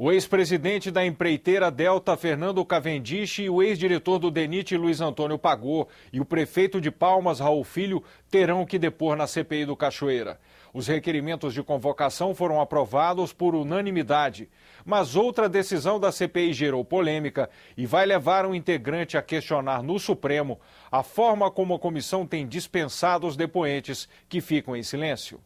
O ex-presidente da empreiteira Delta, Fernando Cavendish, e o ex-diretor do DENIT, Luiz Antônio Pagô, e o prefeito de Palmas, Raul Filho, terão que depor na CPI do Cachoeira. Os requerimentos de convocação foram aprovados por unanimidade. Mas outra decisão da CPI gerou polêmica e vai levar um integrante a questionar no Supremo a forma como a comissão tem dispensado os depoentes que ficam em silêncio.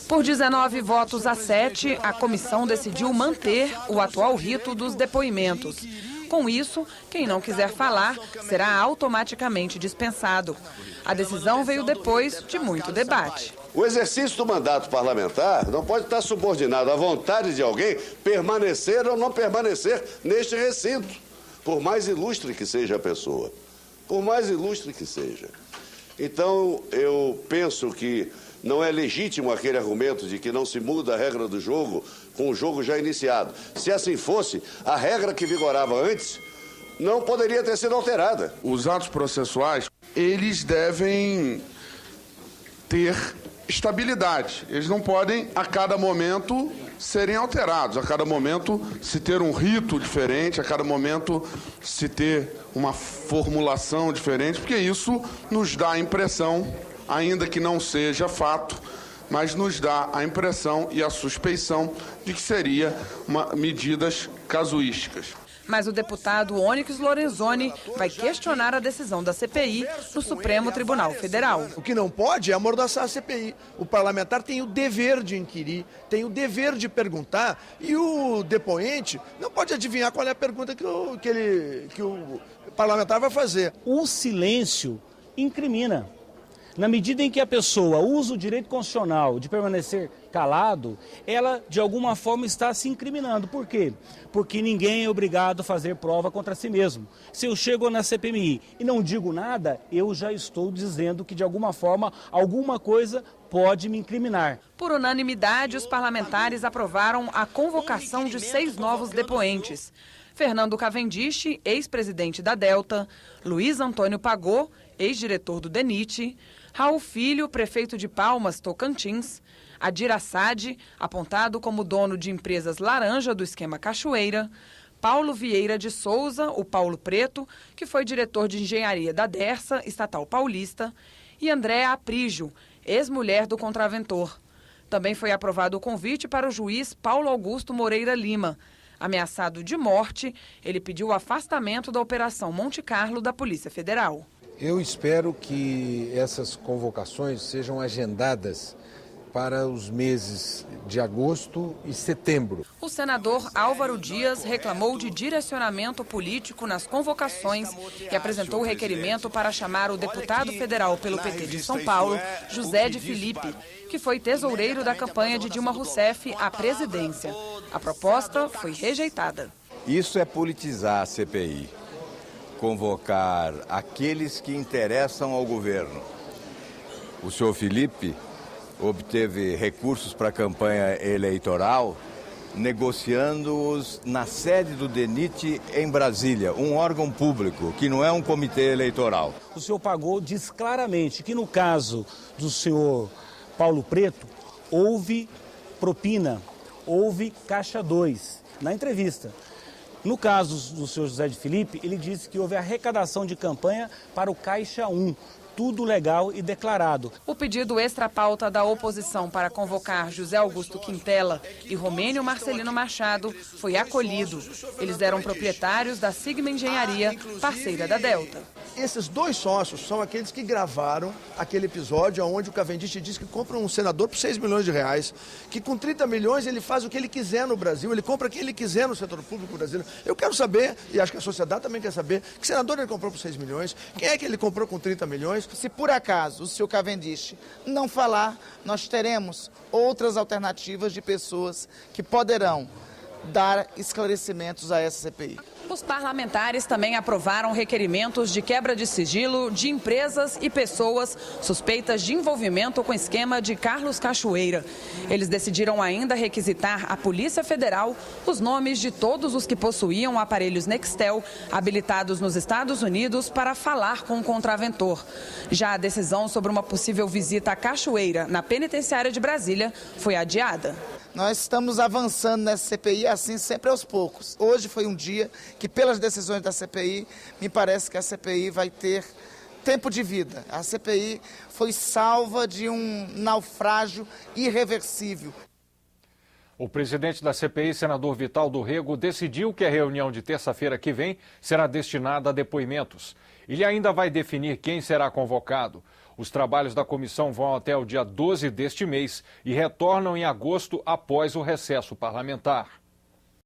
Por 19 votos a 7, a comissão decidiu manter o atual rito dos depoimentos. Com isso, quem não quiser falar será automaticamente dispensado. A decisão veio depois de muito debate. O exercício do mandato parlamentar não pode estar subordinado à vontade de alguém permanecer ou não permanecer neste recinto, por mais ilustre que seja a pessoa. Por mais ilustre que seja. Então, eu penso que não é legítimo aquele argumento de que não se muda a regra do jogo com o jogo já iniciado. Se assim fosse, a regra que vigorava antes não poderia ter sido alterada. Os atos processuais, eles devem ter estabilidade. Eles não podem, a cada momento, serem alterados. A cada momento, se ter um rito diferente, a cada momento, se ter uma formulação diferente, porque isso nos dá a impressão, ainda que não seja fato, mas nos dá a impressão e a suspeição de que seria medidas casuísticas. Mas o deputado Onyx Lorenzoni vai questionar a decisão da CPI no Supremo Tribunal Federal. O que não pode é amordaçar a CPI. O parlamentar tem o dever de inquirir, tem o dever de perguntar, e o depoente não pode adivinhar qual é a pergunta que o parlamentar vai fazer. O silêncio incrimina. Na medida em que a pessoa usa o direito constitucional de permanecer calado, ela, de alguma forma, está se incriminando. Por quê? Porque ninguém é obrigado a fazer prova contra si mesmo. Se eu chego na CPMI e não digo nada, eu já estou dizendo que, de alguma forma, alguma coisa pode me incriminar. Por unanimidade, os parlamentares aprovaram a convocação de 6 novos depoentes. Fernando Cavendish, ex-presidente da Delta, Luiz Antônio Pagô, ex-diretor do DENIT, Raul Filho, prefeito de Palmas, Tocantins, Adir Assad, apontado como dono de empresas laranja do esquema Cachoeira, Paulo Vieira de Souza, o Paulo Preto, que foi diretor de engenharia da Dersa, estatal paulista, e Andréa Aprígio, ex-mulher do contraventor. Também foi aprovado o convite para o juiz Paulo Augusto Moreira Lima. Ameaçado de morte, ele pediu o afastamento da Operação Monte Carlo da Polícia Federal. Eu espero que essas convocações sejam agendadas para os meses de agosto e setembro. O senador Álvaro Dias reclamou de direcionamento político nas convocações e apresentou o requerimento para chamar o deputado federal pelo PT de São Paulo, José de Filipe, que foi tesoureiro da campanha de Dilma Rousseff à presidência. A proposta foi rejeitada. Isso é politizar a CPI. Convocar aqueles que interessam ao governo. O senhor Filipe obteve recursos para a campanha eleitoral, negociando-os na sede do DENIT em Brasília, um órgão público, que não é um comitê eleitoral. O senhor Pagô diz claramente que no caso do senhor Paulo Preto, houve propina, houve caixa 2, na entrevista. No caso do senhor José de Filipe, ele disse que houve arrecadação de campanha para o Caixa 1, tudo legal e declarado. O pedido extra-pauta da oposição para convocar José Augusto Quintela e Romênio Marcelino Machado foi acolhido. Eles eram proprietários da Sigma Engenharia, parceira da Delta. Esses 2 sócios são aqueles que gravaram aquele episódio onde o Cavendish diz que compra um senador por 6 milhões de reais, que com 30 milhões ele faz o que ele quiser no Brasil, ele compra o que ele quiser no setor público brasileiro. Eu quero saber, e acho que a sociedade também quer saber, que senador ele comprou por 6 milhões, quem é que ele comprou com 30 milhões. Se por acaso o senhor Cavendish não falar, nós teremos outras alternativas de pessoas que poderão dar esclarecimentos a essa CPI. Os parlamentares também aprovaram requerimentos de quebra de sigilo de empresas e pessoas suspeitas de envolvimento com o esquema de Carlos Cachoeira. Eles decidiram ainda requisitar à Polícia Federal os nomes de todos os que possuíam aparelhos Nextel habilitados nos Estados Unidos para falar com o contraventor. Já a decisão sobre uma possível visita à Cachoeira na penitenciária de Brasília foi adiada. Nós estamos avançando nessa CPI, assim, sempre aos poucos. Hoje foi um dia que, pelas decisões da CPI, me parece que a CPI vai ter tempo de vida. A CPI foi salva de um naufrágio irreversível. O presidente da CPI, senador Vital do Rego, decidiu que a reunião de terça-feira que vem será destinada a depoimentos. Ele ainda vai definir quem será convocado. Os trabalhos da comissão vão até o dia 12 deste mês e retornam em agosto após o recesso parlamentar.